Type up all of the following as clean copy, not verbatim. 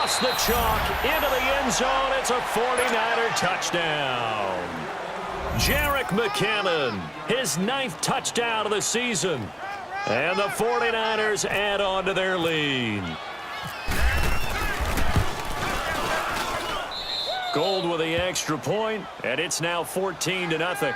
across the chalk into the end zone. It's a 49er touchdown. Jerick McKinnon, his 9th touchdown of the season. And the 49ers add on to their lead. Gold with the extra point, and it's now 14-0.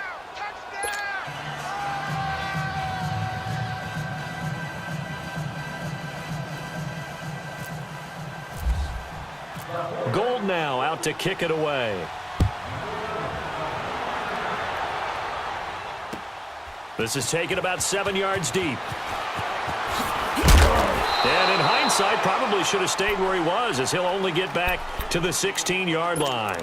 Gold now out to kick it away. This is taken about 7 yards deep. And in hindsight, probably should have stayed where he was, as he'll only get back to the 16-yard line.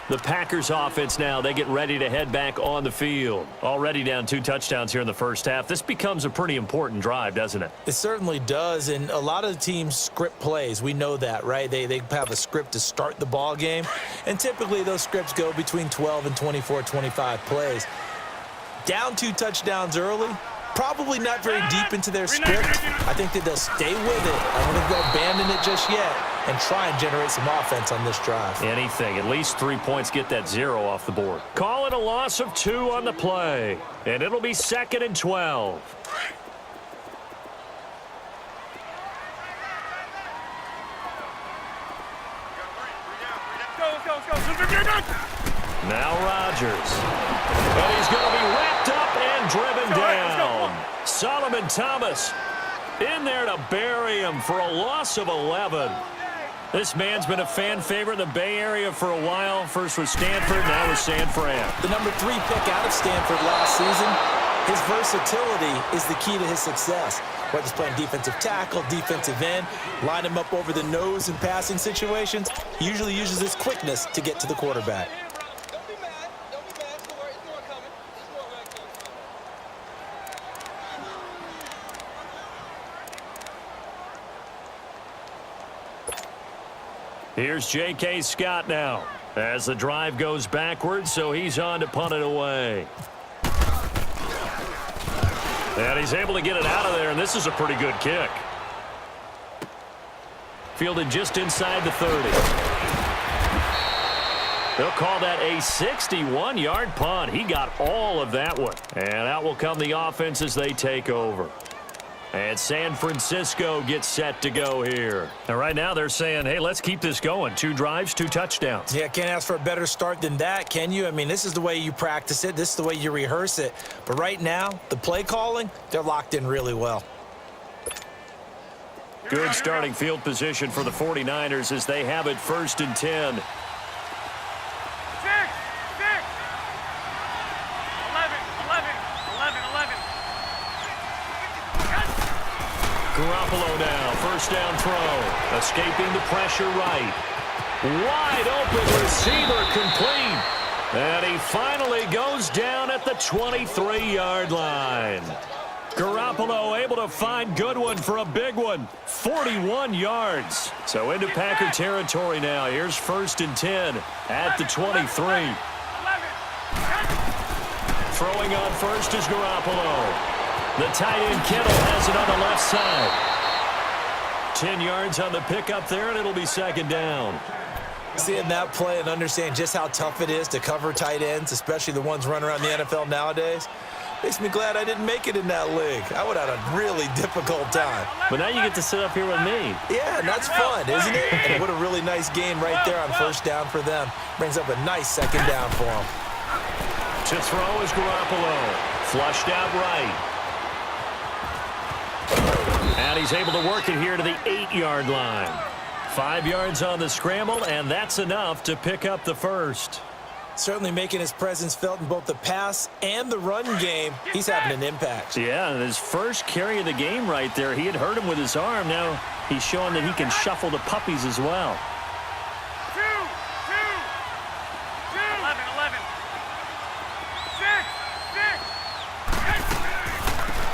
The Packers offense now, they get ready to head back on the field. Already down 2 touchdowns here in the first half. This becomes a pretty important drive, doesn't it? It certainly does, and a lot of the teams script plays. We know that, right? They have a script to start the ball game, and typically those scripts go between 12 and 24, 25 plays. Down 2 touchdowns early, probably not very deep into their script. I think that they'll stay with it. I don't think they'll abandon it just yet and try and generate some offense on this drive. Anything. At least 3 points, get that 0 off the board. Call it a loss of 2 on the play, and it'll be 2nd and 12. Now Rodgers. And he's going to be wrapped up and driven down. Solomon Thomas in there to bury him for a loss of 11. This man's been a fan favorite in the Bay Area for a while. First with Stanford, now with San Fran. The number 3 pick out of Stanford last season. His versatility is the key to his success. Whether he's playing defensive tackle, defensive end, line him up over the nose in passing situations, he usually uses his quickness to get to the quarterback. Here's J.K. Scott now as the drive goes backwards, so he's on to punt it away. And he's able to get it out of there, and this is a pretty good kick. Fielded just inside the 30. They'll call that a 61-yard punt. He got all of that one. And out will come the offense as they take over. And San Francisco gets set to go here. And right now they're saying, hey, let's keep this going. 2 drives, 2 touchdowns. Yeah, can't ask for a better start than that, can you? I mean, this is the way you practice it. This is the way you rehearse it. But right now, the play calling, they're locked in really well. Good starting field position for the 49ers as they have it 1st and 10. Garoppolo now, 1st down throw, escaping the pressure right. Wide open receiver complete. And he finally goes down at the 23-yard line. Garoppolo able to find Goodwin for a big one, 41 yards. So into Packer territory now. Here's 1st and 10 at the 23. Throwing on first is Garoppolo. The tight end Kittle has it on the left side. 10 yards on the pickup there, and it'll be 2nd down. Seeing that play and understand just how tough it is to cover tight ends, especially the ones running around the NFL nowadays, makes me glad I didn't make it in that league. I would have had a really difficult time. But now you get to sit up here with me. Yeah, and that's fun, isn't it? And what a really nice game right there on 1st down for them. Brings up a nice 2nd down for them. To throw is Garoppolo. Flushed out right. And he's able to work it here to the 8-yard line. 5 yards on the scramble, and that's enough to pick up the 1st. Certainly making his presence felt in both the pass and the run game. He's having an impact. Yeah, and his first carry of the game right there, he had hurt him with his arm. Now he's showing that he can shuffle the puppies as well. 11.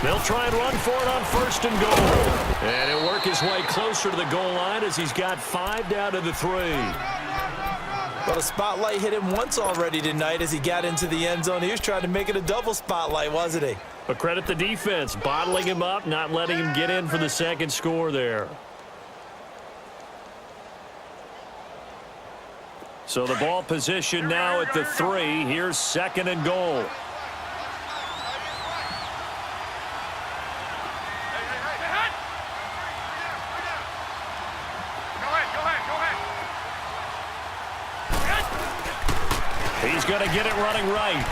They'll try and run for it on 1st and goal. And he'll work his way closer to the goal line as he's got 5 down to the 3. Well, the spotlight hit him once already tonight as he got into the end zone. He was trying to make it a double spotlight, wasn't he? But credit the defense, bottling him up, not letting him get in for the 2nd score there. So the ball position now at the 3. Here's 2nd and goal. He's going to get it running right.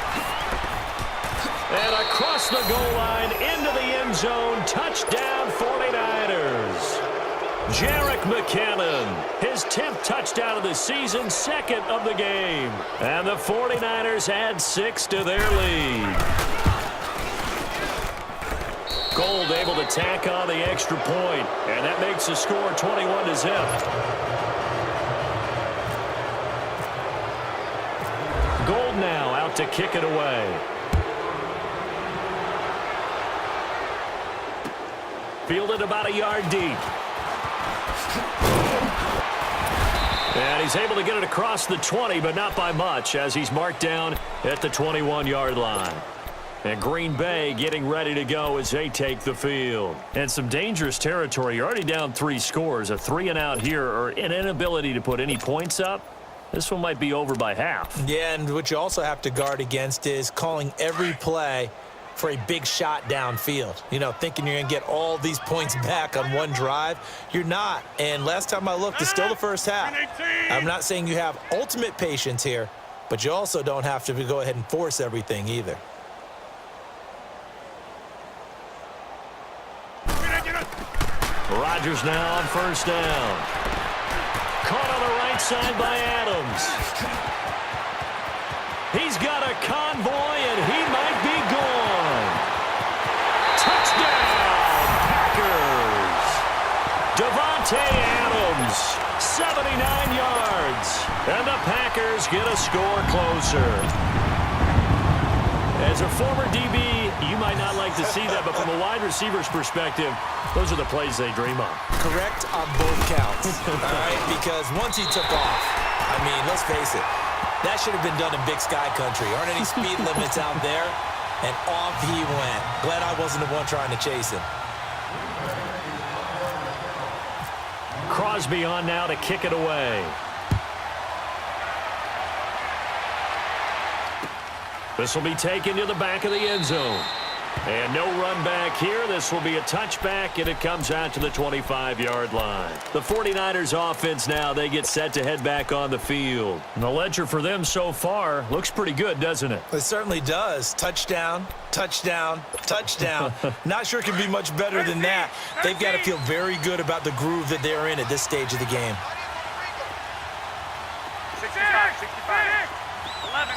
And across the goal line into the end zone. Touchdown 49ers. Jerick McKinnon, his 10th touchdown of the season, 2nd of the game. And the 49ers add 6 to their lead. Gold able to tack on the extra point, and that makes the score 21-0. Gold now out to kick it away. Fielded about a yard deep. And he's able to get it across the 20, but not by much, as he's marked down at the 21-yard line. And Green Bay getting ready to go as they take the field. And some dangerous territory. You're already down 3 scores. A 3-and-out here, or an inability to put any points up. This one might be over by half. Yeah, and what you also have to guard against is calling every play for a big shot downfield. You know, thinking you're going to get all these points back on one drive. You're not. And last time I looked, it's still the first half. I'm not saying you have ultimate patience here, but you also don't have to go ahead and force everything either. Rodgers now on 1st down. Caught on the right side by Adams. He's got a convoy, and he might be gone. Touchdown, Packers. Davante Adams, 79 yards. And the Packers get a score closer. As a former DB, you might not like to see that, but from a wide receiver's perspective, those are the plays they dream of. Correct on both counts, all right? Because once he took off, I mean, let's face it, that should have been done in Big Sky Country. Aren't any speed limits out there? And off he went. Glad I wasn't the one trying to chase him. Crosby on now to kick it away. This will be taken to the back of the end zone. And no run back here. This will be a touchback, and it comes out to the 25-yard line. The 49ers offense now, they get set to head back on the field. And the ledger for them so far looks pretty good, doesn't it? It certainly does. Touchdown, touchdown, touchdown. Not sure it can be much better than that. They've got to feel very good about the groove that they're in at this stage of the game. 65, 65. 11.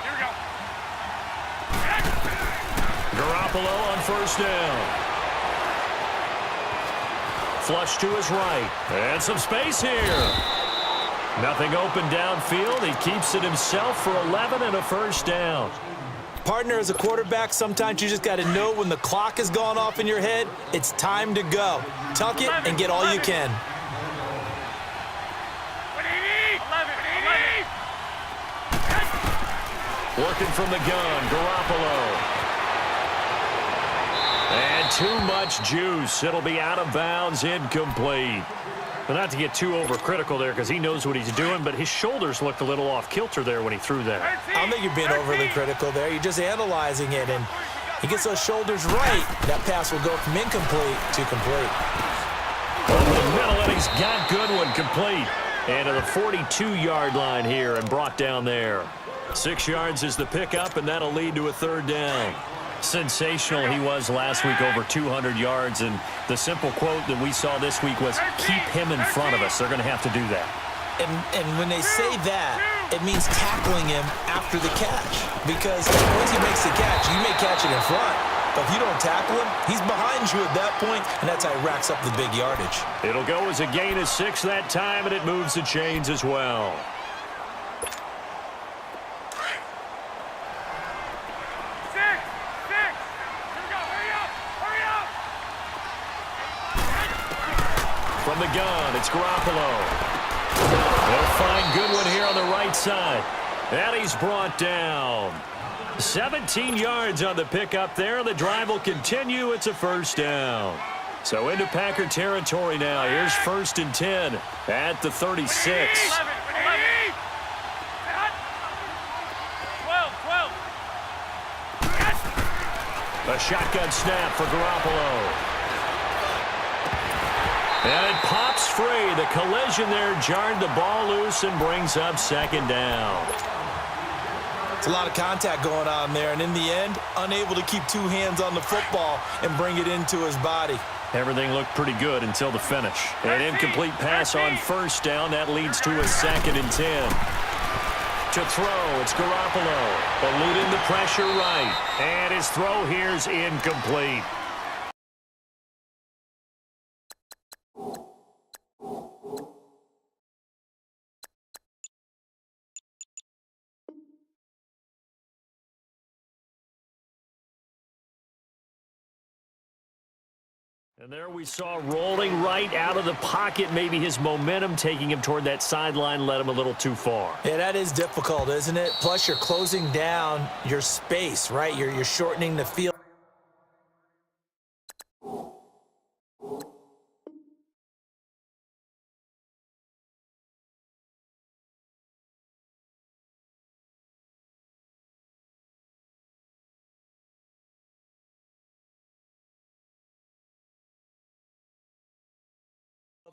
Here we go. Garoppolo on 1st down. Flush to his right. And some space here. Nothing open downfield. He keeps it himself for 11 and a 1st down. Partner, as a quarterback, sometimes you just got to know when the clock has gone off in your head, it's time to go. Tuck it and get all you can. 11. Working from the gun, Garoppolo. And too much juice. It'll be out of bounds, incomplete. Well, not to get too overcritical there because he knows what he's doing, but his shoulders looked a little off kilter there when he threw that. I don't think you're being overly critical there. You're just analyzing it, and he gets those shoulders right. That pass will go from incomplete to complete. Over the middle, and he's got Goodwin complete. And to the 42-yard line here and brought down there. 6 yards is the pickup, and that'll lead to a 3rd down. Sensational he was last week, over 200 yards, and the simple quote that we saw this week was, keep him in front of us. They're going to have to do that. And when they say that, it means tackling him after the catch. Because once he makes the catch, you may catch it in front. But if you don't tackle him, he's behind you at that point, and that's how he racks up the big yardage. It'll go as a gain of 6 that time, and it moves the chains as well. From the gun, it's Garoppolo. They'll find Goodwin here on the right side. And he's brought down. 17 yards on the pickup there. The drive will continue. It's a 1st down. So into Packer territory now. Here's 1st and 10 at the 36. 11. A shotgun snap for Garoppolo. And it pops free. The collision there jarred the ball loose and brings up second down. It's a lot of contact going on there, and in the end, unable to keep two hands on the football and bring it into his body. Everything looked pretty good until the finish. An incomplete pass on first down. That leads to a 2nd and 10. To throw, it's Garoppolo. Eluding the pressure right. And his throw here's incomplete. And there we saw rolling right out of the pocket. Maybe his momentum taking him toward that sideline led him a little too far. Yeah, that is difficult, isn't it? Plus, you're closing down your space, right? You're shortening the field.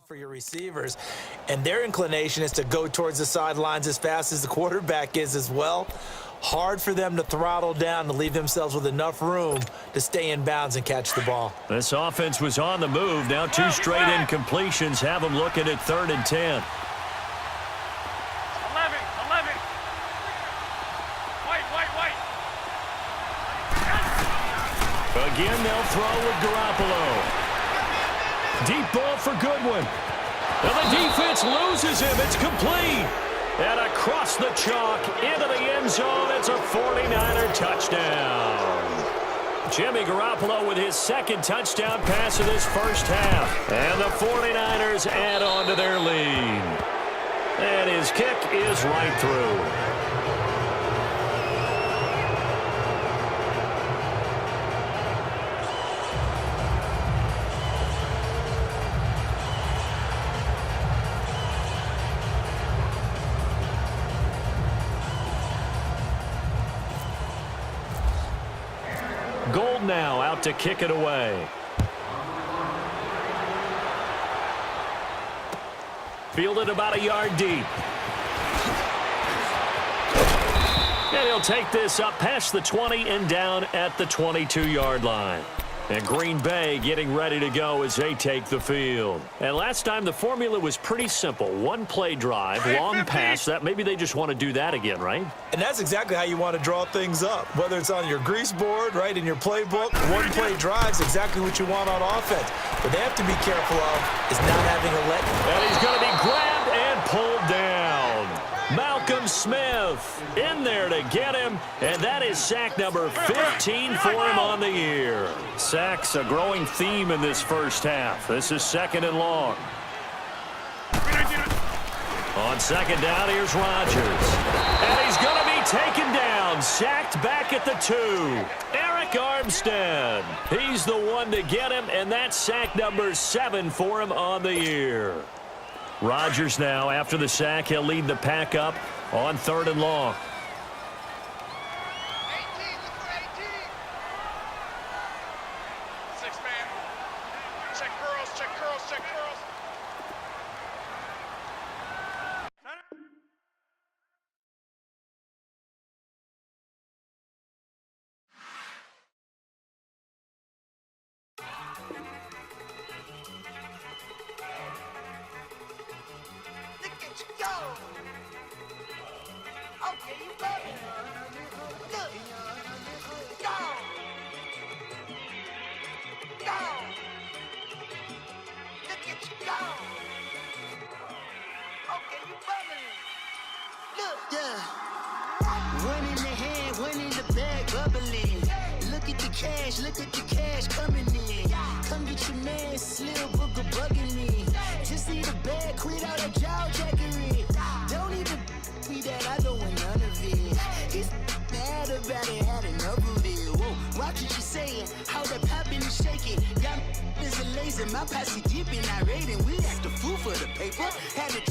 For your receivers, and their inclination is to go towards the sidelines as fast as the quarterback is as well. Hard for them to throttle down to leave themselves with enough room to stay in bounds and catch the ball. This offense was on the move. Now 2 straight incompletions have them looking at 3rd and 10. 11. White. Again, they'll throw with Garoppolo. Deep ball for Goodwin. And the defense loses him. It's complete. And across the chalk into the end zone. It's a 49er touchdown. Jimmy Garoppolo with his 2nd touchdown pass of this first half. And the 49ers add on to their lead. And his kick is right through. Gold now out to kick it away. Fielded about a yard deep. And he'll take this up past the 20 and down at the 22-yard line. And Green Bay getting ready to go as they take the field. And last time the formula was pretty simple. 1-play drive, long pass. That maybe they just want to do that again, right? And that's exactly how you want to draw things up. Whether it's on your grease board, right, in your playbook, 1-play drive is exactly what you want on offense. What they have to be careful of is not having a let. And he's going to be grabbed and pulled down. Malcolm Smith in there to get him, and that is sack number 15 for him on the year. Sacks a growing theme in this first half. This is 2nd and long. On 2nd down, here's Rodgers. And he's going to be taken down, sacked back at the 2. Eric Armstead. He's the one to get him, and that's sack number 7 for him on the year. Rodgers now, after the sack, he'll lead the pack up on 3rd and long. 6-man. Check curls, check curls, check curls. One in the hand, one in the bag, bubbling. Look at the cash coming in. Come get your man, Slim Booker bugging me. Just need a bag, quit all that jaw jackery. Don't even me that I don't want none of it. He's mad about it, had enough of it. Whoa, watch what you saying, how that poppin' and shaking. Got is a laser, my posse deep and irate, and we act a fool for the paper. Had to